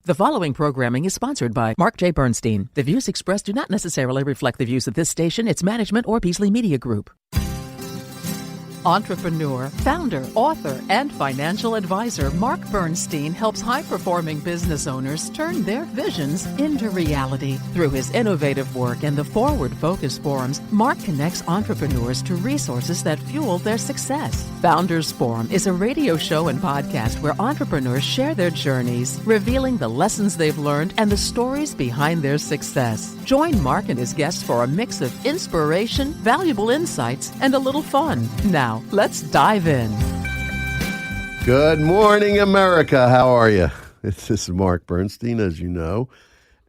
The following programming is sponsored by Mark J. Bernstein. The views expressed do not necessarily reflect the views of this station, its management, or Beasley Media Group. Entrepreneur, founder, author, and financial advisor Mark Bernstein helps high-performing business owners turn their visions into reality. Through his innovative work and the Forward Focus forums, Mark connects entrepreneurs to resources that fuel their success. Founders Forum is a radio show and podcast where entrepreneurs share their journeys, revealing the lessons they've learned and the stories behind their success. Join Mark and his guests for a mix of inspiration, valuable insights, and a little fun. Now, let's dive in. Good morning, America. How are you? This is Mark Bernstein, as you know.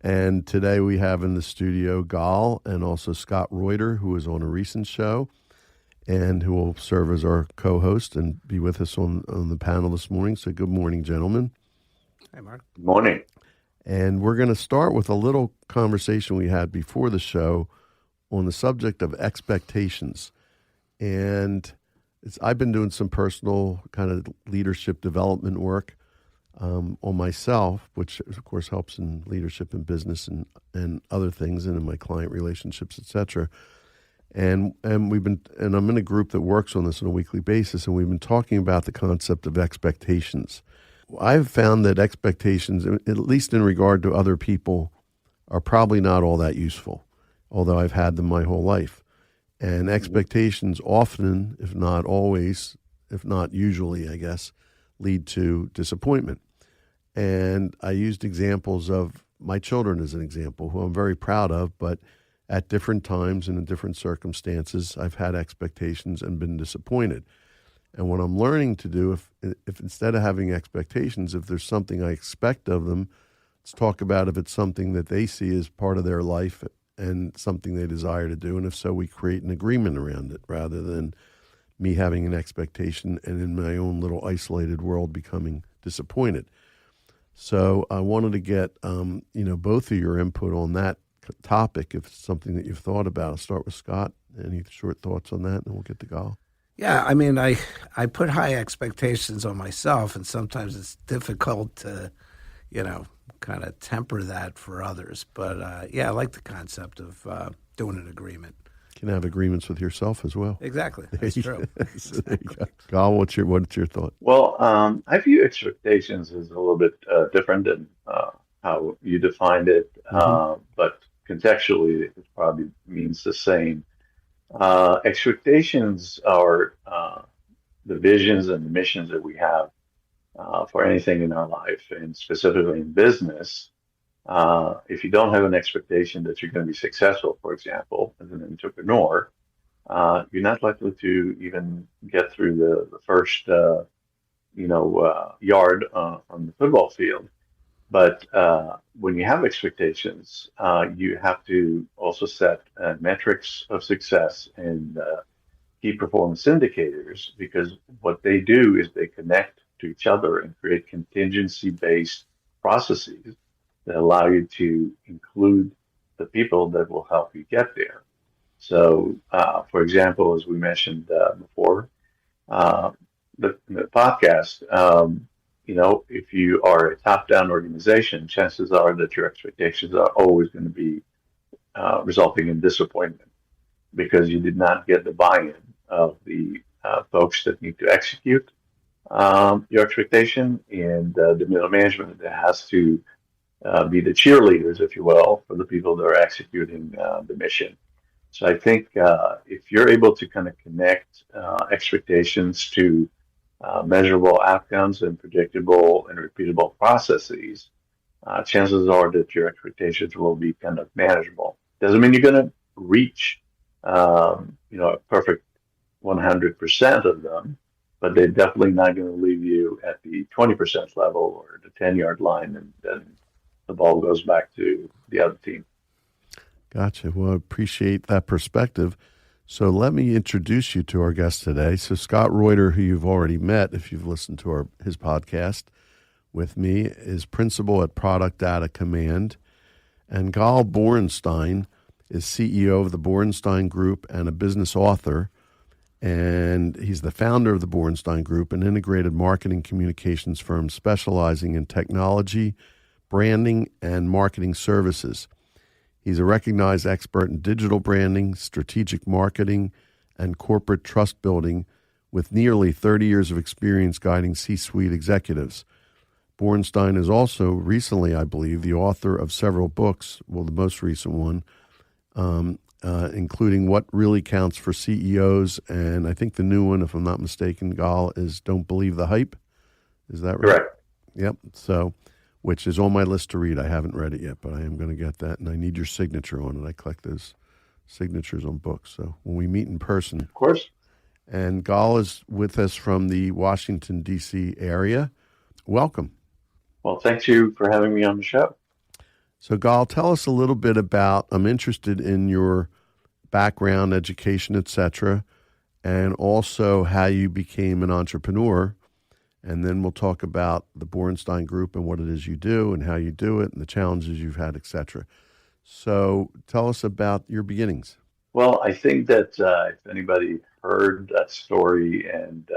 And today we have in the studio Gal and also Scott Reuter, who was on a recent show and who will serve as our co-host and be with us on the panel this morning. So good morning, gentlemen. Hi, Mark. Good morning. And we're going to start with a little conversation we had before the show on the subject of expectations. And I've been doing some personal kind of leadership development work on myself, which of course helps in leadership in business and other things, and in my client relationships, etc. And I'm in a group that works on this on a weekly basis, and we've been talking about the concept of expectations. I've found that expectations, at least in regard to other people, are probably not all that useful, although I've had them my whole life. And expectations often, if not always, if not usually, I guess, lead to disappointment. And I used examples of my children as an example, who I'm very proud of, but at different times and in different circumstances, I've had expectations and been disappointed. And what I'm learning to do, if instead of having expectations, if there's something I expect of them, let's talk about if it's something that they see as part of their life and something they desire to do. And if so, we create an agreement around it rather than me having an expectation and in my own little isolated world becoming disappointed. So I wanted to get, both of your input on that topic, if it's something that you've thought about. I'll start with Scott. Any short thoughts on that, and then we'll get to Gal. Yeah, I mean, I put high expectations on myself, and sometimes it's difficult to, kind of temper that for others. But, I like the concept of doing an agreement. You can have agreements with yourself as well. Exactly. That's true. So there you go. Gal, what's your thought? Well, I view expectations as a little bit different than how you defined it, but contextually it probably means the same. Expectations are the visions and the missions that we have for anything in our life, and specifically in business. If you don't have an expectation that you're going to be successful, for example, as an entrepreneur, you're not likely to even get through the first, yard on the football field. But when you have expectations, you have to also set metrics of success and key performance indicators, because what they do is they connect to each other and create contingency-based processes that allow you to include the people that will help you get there. So, for example, as we mentioned before, the podcast, if you are a top-down organization, chances are that your expectations are always going to be resulting in disappointment, because you did not get the buy-in of the folks that need to execute your expectation, and the middle management that has to be the cheerleaders, if you will, for the people that are executing the mission. So I think if you're able to kind of connect expectations to measurable outcomes and predictable and repeatable processes, chances are that your expectations will be kind of manageable. Doesn't mean you're going to reach, a perfect 100% of them, but they're definitely not going to leave you at the 20% level or the 10-yard line, and then the ball goes back to the other team. Gotcha. Well, I appreciate that perspective. So let me introduce you to our guest today. So Scott Reuter, who you've already met if you've listened to his podcast with me, is principal at Product Data Command. And Gal Borenstein is CEO of the Borenstein Group and a business author. And he's the founder of the Borenstein Group, an integrated marketing communications firm specializing in technology, branding and marketing services. He's a recognized expert in digital branding, strategic marketing, and corporate trust building with nearly 30 years of experience guiding C-suite executives. Borenstein is also recently, I believe, the author of several books, well, the most recent one, including What Really Counts for CEOs, and I think the new one, if I'm not mistaken, Gal, is Don't Believe the Hype. Is that right? Correct. Yep. So, which is on my list to read. I haven't read it yet, but I am going to get that, and I need your signature on it. I collect those signatures on books. So when we meet in person. Of course. And Gal is with us from the Washington, D.C. area. Welcome. Well, thank you for having me on the show. So, Gal, tell us a little bit about, I'm interested in your background, education, etc., and also how you became an entrepreneur. And then we'll talk about the Borenstein Group and what it is you do and how you do it and the challenges you've had, etc. So tell us about your beginnings. Well, I think that if anybody heard that story and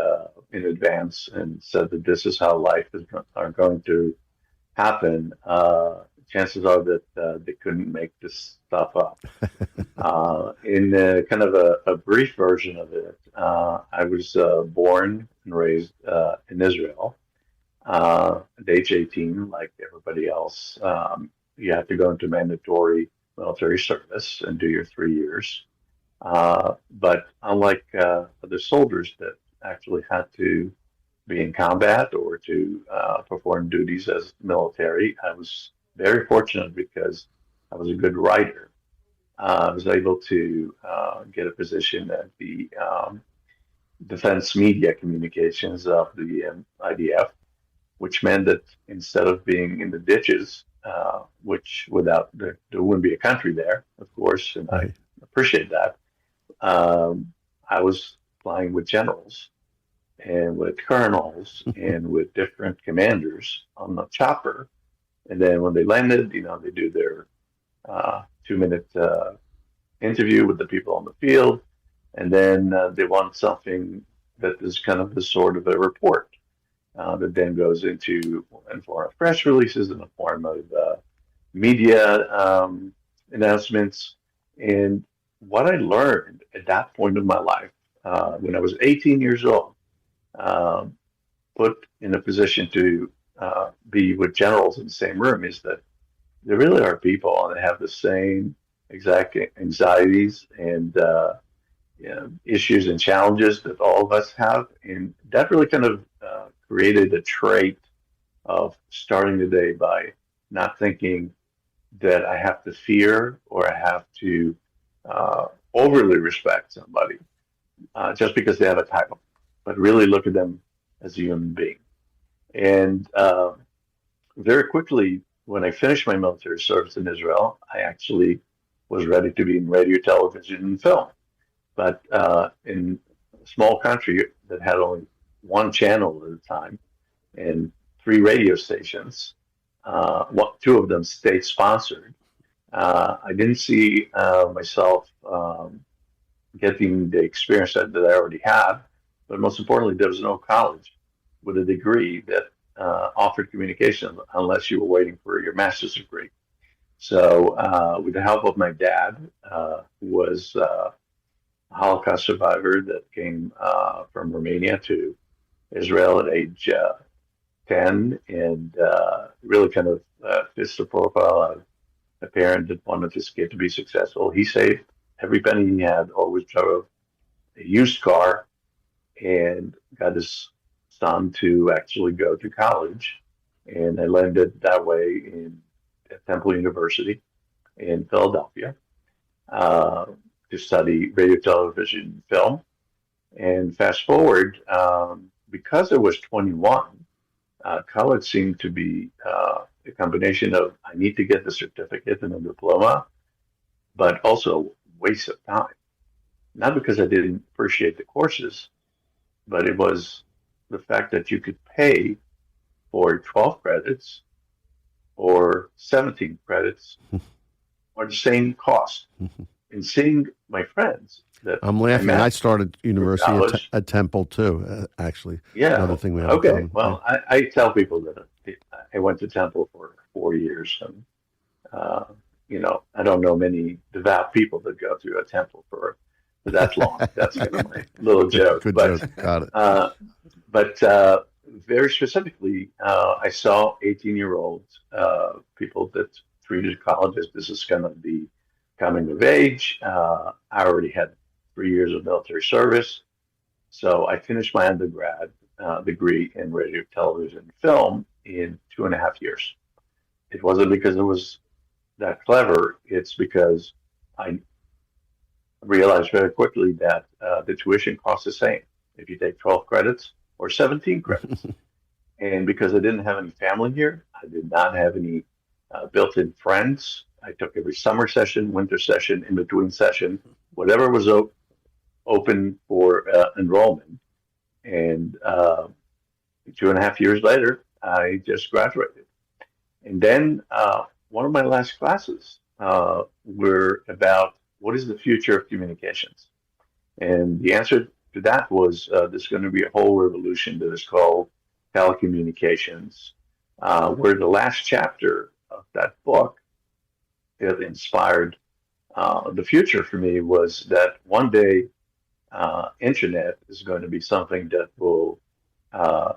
in advance and said that this is how life are going to happen, chances are that they couldn't make this stuff up. In kind of a brief version of it, I was born and raised in Israel. At age 18, like everybody else, you have to go into mandatory military service and do your 3 years. But unlike other soldiers that actually had to be in combat or to perform duties as military, I was very fortunate because I was a good writer. I was able to get a position at the Defense Media Communications of the IDF, which meant that instead of being in the ditches, which without there wouldn't be a country there, of course, and I appreciate that. I was flying with generals and with colonels and with different commanders on the chopper. And then when they landed, they do their 2-minute interview with the people on the field. And then they want something that is kind of the sort of a report that then goes into in form of press releases, in the form of media announcements. And what I learned at that point in my life, when I was 18 years old, put in a position to be with generals in the same room, is that there really are people that have the same exact anxieties and issues and challenges that all of us have. And that really kind of created a trait of starting the day by not thinking that I have to fear or I have to overly respect somebody just because they have a title, but really look at them as a human being. And very quickly, when I finished my military service in Israel, I actually was ready to be in radio, television, and film. But in a small country that had only one channel at the time and 3 radio stations, 2 of them state-sponsored, I didn't see myself getting the experience that I already had. But most importantly, there was no college with a degree that offered communication unless you were waiting for your master's degree. So with the help of my dad, who was a Holocaust survivor that came from Romania to Israel at age 10 and really kind of fits the profile of a parent that wanted his kid to be successful. He saved every penny he had, always drove a used car, and got his son to actually go to college. And I landed that way at Temple University in Philadelphia to study radio, television, film. And fast forward, because I was 21, college seemed to be a combination of I need to get the certificate and a diploma, but also waste of time. Not because I didn't appreciate the courses, but it was the fact that you could pay for 12 credits or 17 credits or the same cost. in seeing my friends that I'm I laughing. I met started through university college. at Temple too. Actually, Yeah. another thing we have in Okay. common. Yeah. Well, I tell people that I went to Temple for 4 years, and uh, I don't know many devout people that go to a temple for that long. That's kind of my little Good, joke. good But joke. Got it. uh, but very specifically, I saw 18-year-olds, people that treated college as this is going to be coming of age. I already had 3 years of military service. So I finished my undergrad degree in radio, television, and film in 2.5 years. It wasn't because it was that clever. It's because I realized very quickly that the tuition costs the same if you take 12 credits or 17 credits. And because I didn't have any family here, I did not have any built-in friends. I took every summer session, winter session, in between session, whatever was open for enrollment. And 2.5 years later, I just graduated. And then one of my last classes were about what is the future of communications. And the answer to that was there's going to be a whole revolution that is called telecommunications, where the last chapter of that book that inspired the future for me was that one day internet is going to be something that will uh,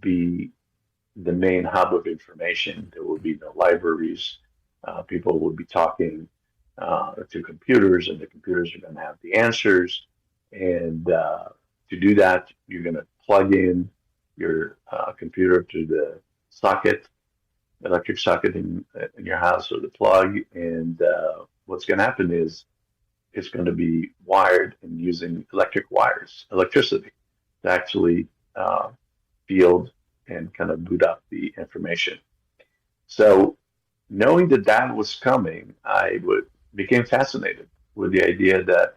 be the main hub of information. There will be no libraries. People will be talking to computers, and the computers are going to have the answers. And to do that, you're going to plug in your computer to the socket, electric socket in your house, or the plug. And what's going to happen is it's going to be wired and using electric wires, electricity, to actually field and kind of boot up the information. So knowing that that was coming, became fascinated with the idea that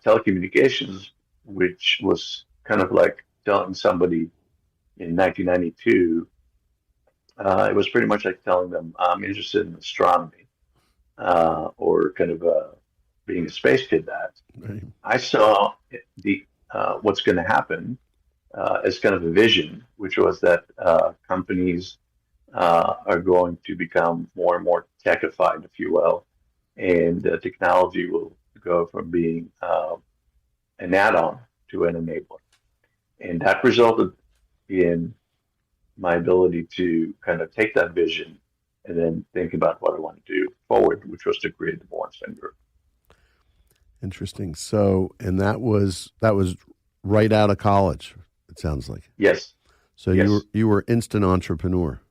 telecommunications, which was kind of like telling somebody in 1992, it was pretty much like telling them I'm interested in astronomy or kind of being a space kid. That Right. I saw the what's going to happen as kind of a vision, which was that companies are going to become more and more techified, if you will, and technology will go from being an add-on to an enabler. And that resulted in my ability to kind of take that vision and then think about what I want to do forward, which was to create the Borenstein Group. Interesting. So, and that was right out of college. It sounds like. Yes, So yes. you were instant entrepreneur.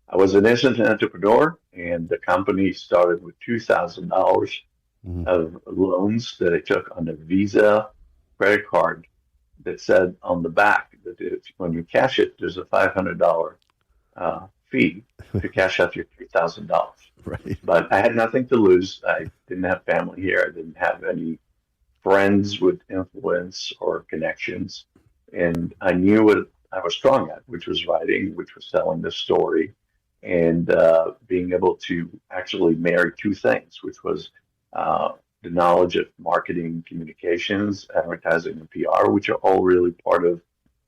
I was an instant entrepreneur, and the company started with $2,000 Mhm. of loans that I took on a Visa credit card that said on the back that when you cash it, there's a $500 fee to cash out your $3,000. Right. But I had nothing to lose. I didn't have family here. I didn't have any friends with influence or connections. And I knew what I was strong at, which was writing, which was telling the story, and being able to actually marry two things, which was the knowledge of marketing, communications, advertising, and PR, which are all really part of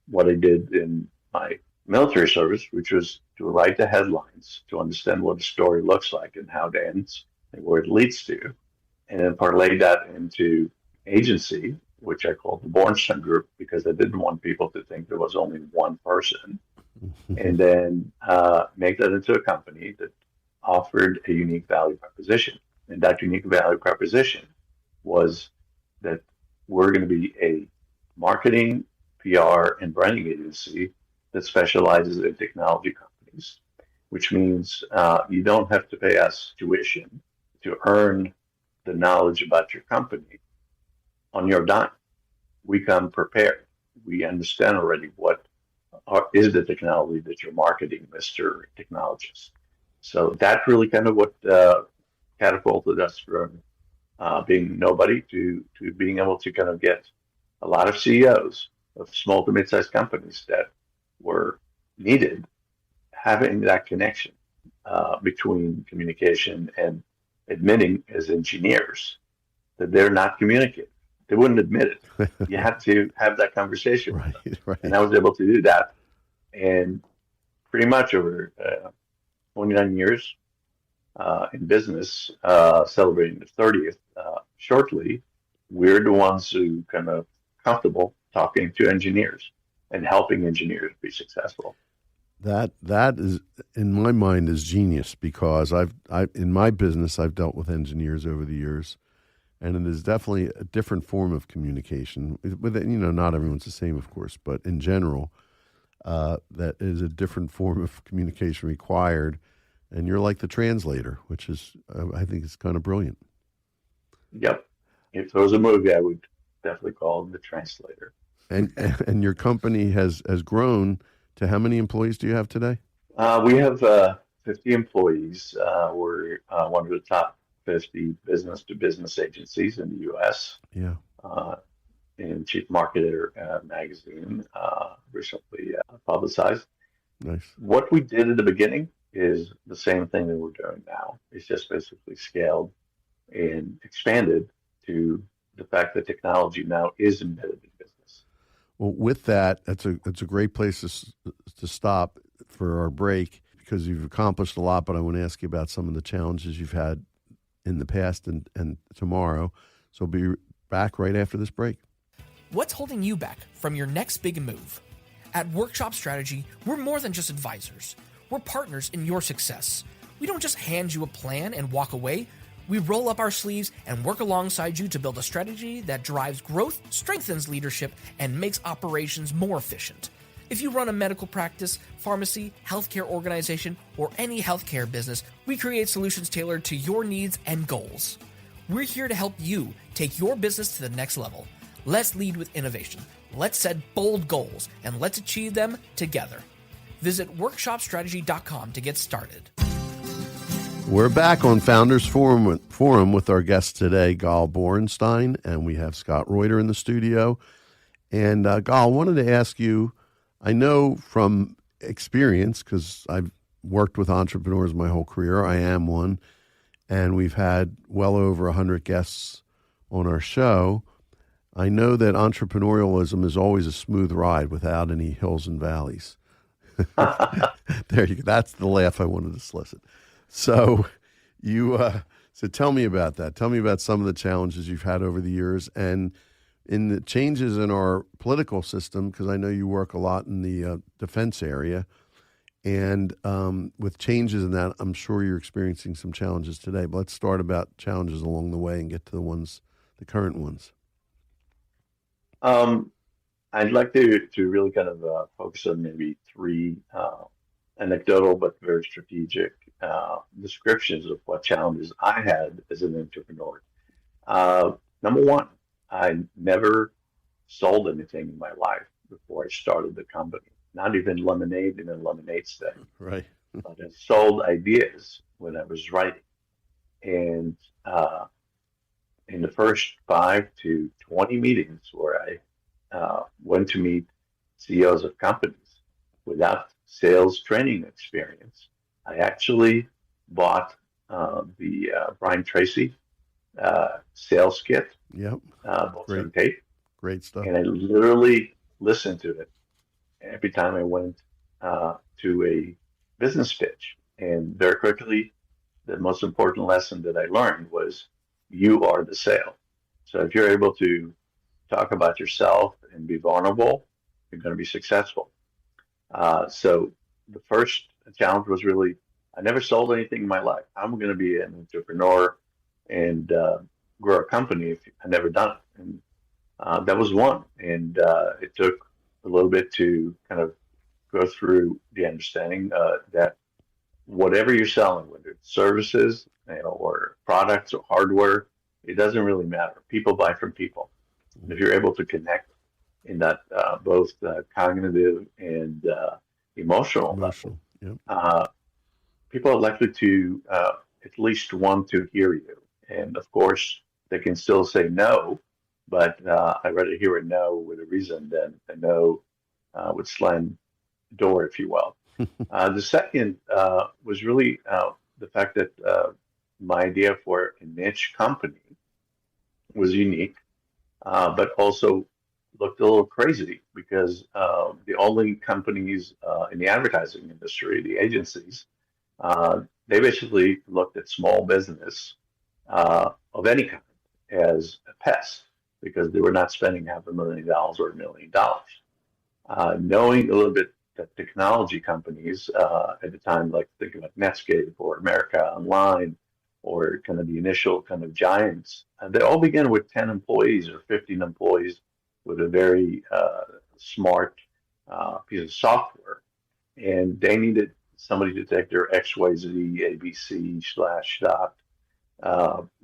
what I did in my military service, which was to write the headlines, to understand what the story looks like and how it ends and where it leads to, and then parlay that into agency, which I called the Borenstein Group because I didn't want people to think there was only one person, and then make that into a company that offered a unique value proposition. And that unique value proposition was that we're going to be a marketing, PR, and branding agency that specializes in technology companies, which means you don't have to pay us tuition to earn the knowledge about your company on your dime. We come prepared. We understand already what is the technology that you're marketing, Mr. Technologist. So that really kind of what catapulted us from being nobody to being able to kind of get a lot of CEOs of small to mid-sized companies that were needed, having that connection between communication and admitting as engineers that they're not communicating. They wouldn't admit it. You have to have that conversation with them. Right. And I was able to do that. And pretty much over 29 years in business, celebrating the 30th shortly, we're the ones who kind of comfortable talking to engineers and helping engineers be successful. That is, in my mind, is genius, because I in my business I've dealt with engineers over the years, and it is definitely a different form of communication. With it, not everyone's the same, of course, but in general, that is a different form of communication required, and you're like the translator, which is I think is kind of brilliant. Yep. If there was a movie, I would definitely call it The Translator. And your company has grown to how many employees do you have today? We have 50 employees. We're one of the top 50 business-to-business agencies in the U.S. Yeah. In Chief Marketer magazine, recently publicized. Nice. What we did at the beginning is the same thing that we're doing now. It's just basically scaled and expanded to the fact that technology now is embedded in business. Well, with that, that's a great place to stop for our break, because you've accomplished a lot, but I want to ask you about some of the challenges you've had in the past and tomorrow. So be back right after this break. What's holding you back from your next big move? At Workshop Strategy, we're more than just advisors. We're partners in your success. We don't just hand you a plan and walk away. We roll up our sleeves and work alongside you to build a strategy that drives growth, strengthens leadership, and makes operations more efficient. If you run a medical practice, pharmacy, healthcare organization, or any healthcare business, we create solutions tailored to your needs and goals. We're here to help you take your business to the next level. Let's lead with innovation. Let's set bold goals, and let's achieve them together. Visit workshopstrategy.com to get started. We're back on Founders Forum with our guest today, Gal Borenstein, and we have Scott Reuter in the studio. And Gal, I wanted to ask you, I know from experience, because I've worked with entrepreneurs my whole career, I am one, and we've had well over 100 guests on our show. I know that entrepreneurialism is always a smooth ride without any hills and valleys. There you go. That's the laugh I wanted to solicit. So so tell me about that. Tell me about some of the challenges you've had over the years, and in the changes in our political system, because I know you work a lot in the defense area, and with changes in that, I'm sure you're experiencing some challenges today. But let's start about challenges along the way and get to the current ones. I'd like to really kind of focus on maybe three anecdotal but very strategic descriptions of what challenges I had as an entrepreneur. Number one, I never sold anything in my life before I started the company, not even lemonade in a lemonade stand. Right. But I sold ideas when I was writing. And in the first 5 to 20 meetings where I went to meet CEOs of companies without sales training experience, I actually bought the Brian Tracy sales kit, Yep. Boston tape, Great stuff. and I literally listened to it every time I went to a business pitch. And very quickly, the most important lesson that I learned was you are the sale. So if you're able to talk about yourself and be vulnerable, you're going to be successful. So the first challenge was really, I never sold anything in my life. I'm going to be an entrepreneur and grow a company if I never done it. And that was one. And it took a little bit to kind of go through the understanding that whatever you're selling, whether it's services, or products or hardware, it doesn't really matter. People buy from people. And if you're able to connect in that both cognitive and emotional level, Yep. people are likely to at least want to hear you. And of course, they can still say no, but I'd rather hear a no with a reason than a no with slam door, if you will. The second was really the fact that my idea for a niche company was unique, but also looked a little crazy because the only companies in the advertising industry, the agencies, they basically looked at small business of any kind as a pest because they were not spending $500,000 or $1 million. Knowing a little bit that technology companies at the time, like think about Netscape or America Online, or kind of the initial kind of giants, they all began with 10 employees or 15 employees with a very smart piece of software. And they needed somebody to take their XYZ, ABC, slash dot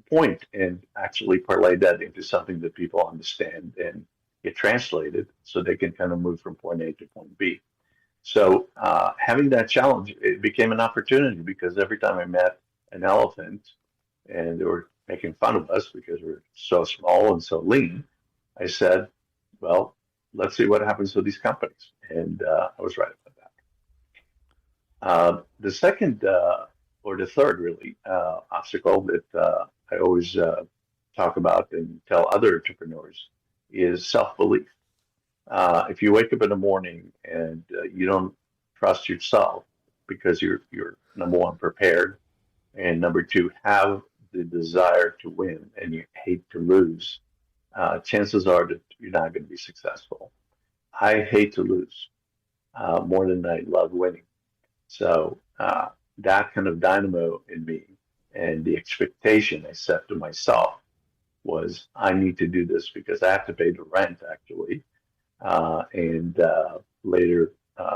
point and actually parlay that into something that people understand and get translated so they can kind of move from point A to point B. So having that challenge, it became an opportunity because every time I met an elephant and they were making fun of us because we're so small and so lean, I said, well, let's see what happens to these companies. And I was right about that. The second or the third really obstacle that I always talk about and tell other entrepreneurs is self-belief. If you wake up in the morning and you don't trust yourself because you're number one prepared, and number two have the desire to win and you hate to lose, chances are that you're not going to be successful. I hate to lose more than I love winning. So that kind of dynamo in me and the expectation I set to myself was I need to do this because I have to pay the rent actually. And later,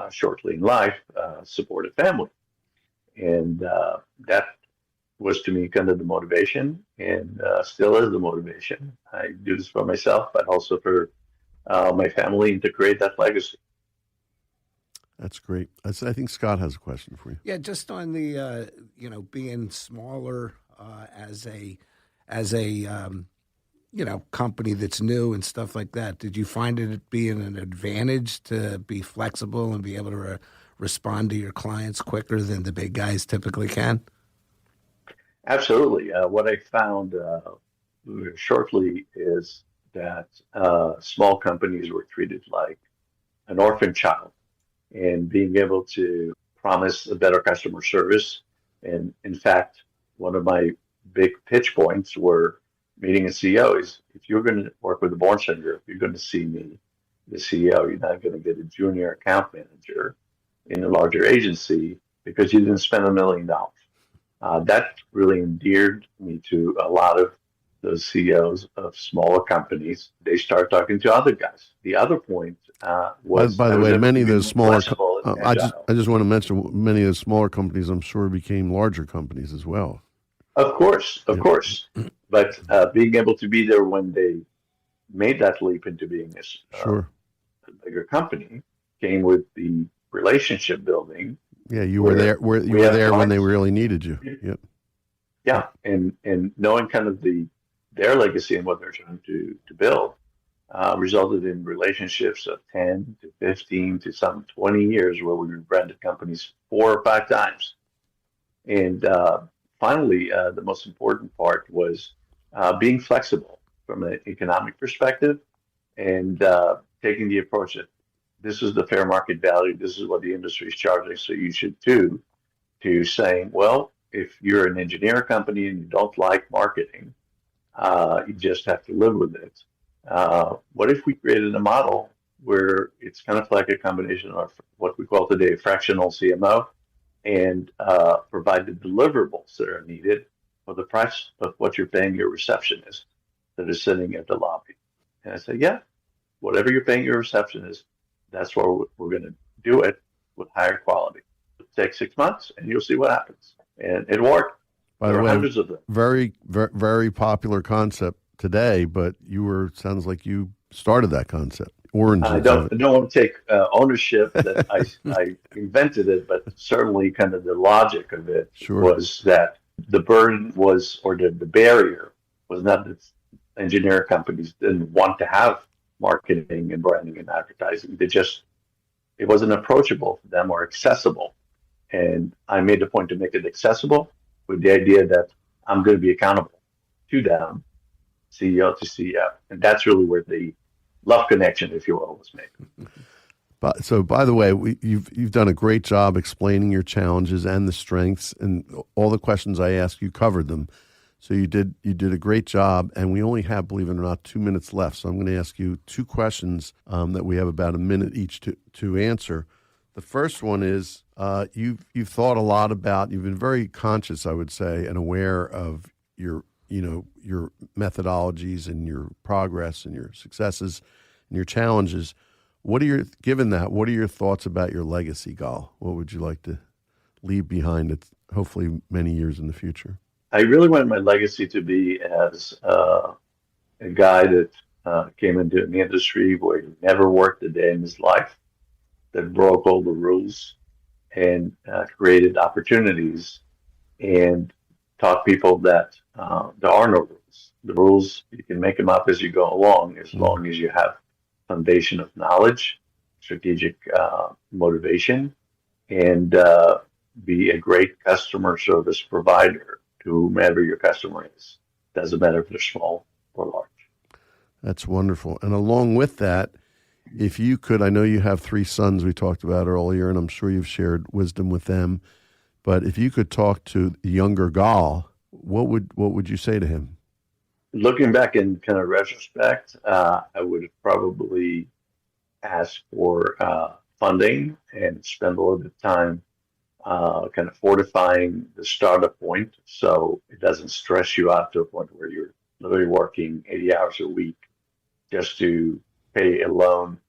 shortly in life, support a family. And that was to me kind of the motivation and still is the motivation. I do this for myself, but also for my family and to create that legacy. That's great. I think Scott has a question for you. Yeah, just on the being smaller as a company that's new and stuff like that. Did you find it being an advantage to be flexible and be able to respond to your clients quicker than the big guys typically can? Absolutely. What I found shortly is that small companies were treated like an orphan child, and being able to promise a better customer service. And in fact, one of my big pitch points were meeting a CEO is if you're going to work with the Borenstein Group, you're going to see me, the CEO. You're not going to get a junior account manager in a larger agency because you didn't spend $1 million. That really endeared me to a lot of those CEOs of smaller companies. They start talking to other guys. The other point was, by the way, many of those smaller. I just want to mention many of the smaller companies. I'm sure became larger companies as well. Of course. But being able to be there when they made that leap into being a bigger company came with the relationship building. Yeah, you were there. You were there when they really needed you. Yep. Yeah, and knowing kind of their legacy and what they're trying to build resulted in relationships of 10 to 15 to some 20 years where we rebranded companies 4 or 5 times. And finally, the most important part was being flexible from an economic perspective and taking the approach that this is the fair market value, this is what the industry is charging, so you should too, to saying, well, if you're an engineer company and you don't like marketing, you just have to live with it. What if we created a model where it's kind of like a combination of what we call today a fractional CMO and provide the deliverables that are needed for the price of what you're paying your receptionist that is sitting at the lobby? And I say, yeah, whatever you're paying your receptionist, that's where we're going to do it with higher quality. It'll take 6 months and you'll see what happens. And it worked. By the way, hundreds of them. Very, very, very popular concept today, but sounds like you started that concept. I don't want to take ownership that I invented it, but certainly kind of the logic of it was that the burden was, or the barrier was not that engineer companies didn't want to have marketing and branding and advertising. It wasn't approachable for them or accessible. And I made the point to make it accessible with the idea that I'm going to be accountable to them CEO to CEO. And that's really where the love connection, if you will, was made. But so, by the way, you've done a great job explaining your challenges and the strengths, and all the questions I asked, you covered them. So you did a great job, and we only have, believe it or not, 2 minutes left. So I'm going to ask you two questions that we have about a minute each to answer. The first one is you've thought a lot about. You've been very conscious, I would say, and aware of your methodologies and your progress and your successes and your challenges. Given that, what are your thoughts about your legacy, Gal? What would you like to leave behind it, hopefully many years in the future? I really want my legacy to be as a guy that came into an industry where he never worked a day in his life, that broke all the rules and created opportunities and taught people that there are no rules. The rules, you can make them up as you go along, as long as you have foundation of knowledge, strategic motivation, and be a great customer service provider to whomever your customer is. Doesn't matter if they're small or large. That's wonderful. And along with that, if you could, I know you have 3 sons we talked about earlier, and I'm sure you've shared wisdom with them, but if you could talk to the younger Gal, what would you say to him? Looking back in kind of retrospect, I would have probably asked for funding and spend a little bit of time kind of fortifying the startup point so it doesn't stress you out to a point where you're literally working 80 hours a week just to pay a loan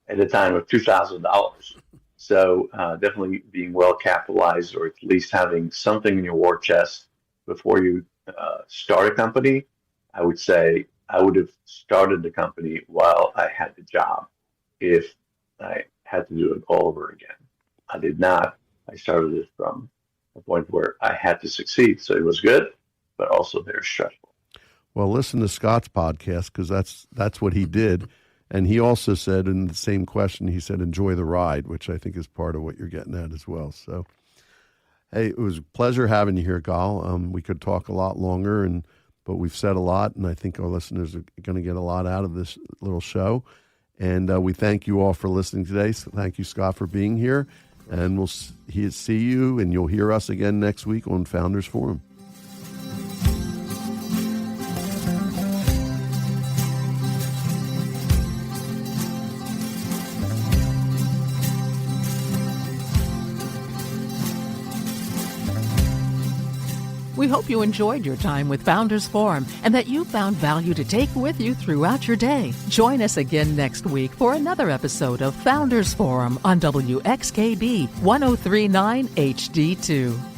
at a time of $2,000. So definitely being well capitalized, or at least having something in your war chest before you start a company. I would say I would have started the company while I had the job if I had to do it all over again. I did not. I started it from a point where I had to succeed. So it was good, but also very stressful. Well, listen to Scott's podcast, because that's what he did. And he also said in the same question, he said, enjoy the ride, which I think is part of what you're getting at as well. So, hey, it was a pleasure having you here, Gal. We could talk a lot longer, but we've said a lot, and I think our listeners are going to get a lot out of this little show. And we thank you all for listening today. So thank you, Scott, for being here. And we'll see you, and you'll hear us again next week on Founders Forum. We hope you enjoyed your time with Founders Forum and that you found value to take with you throughout your day. Join us again next week for another episode of Founders Forum on WXKB 1039 HD2.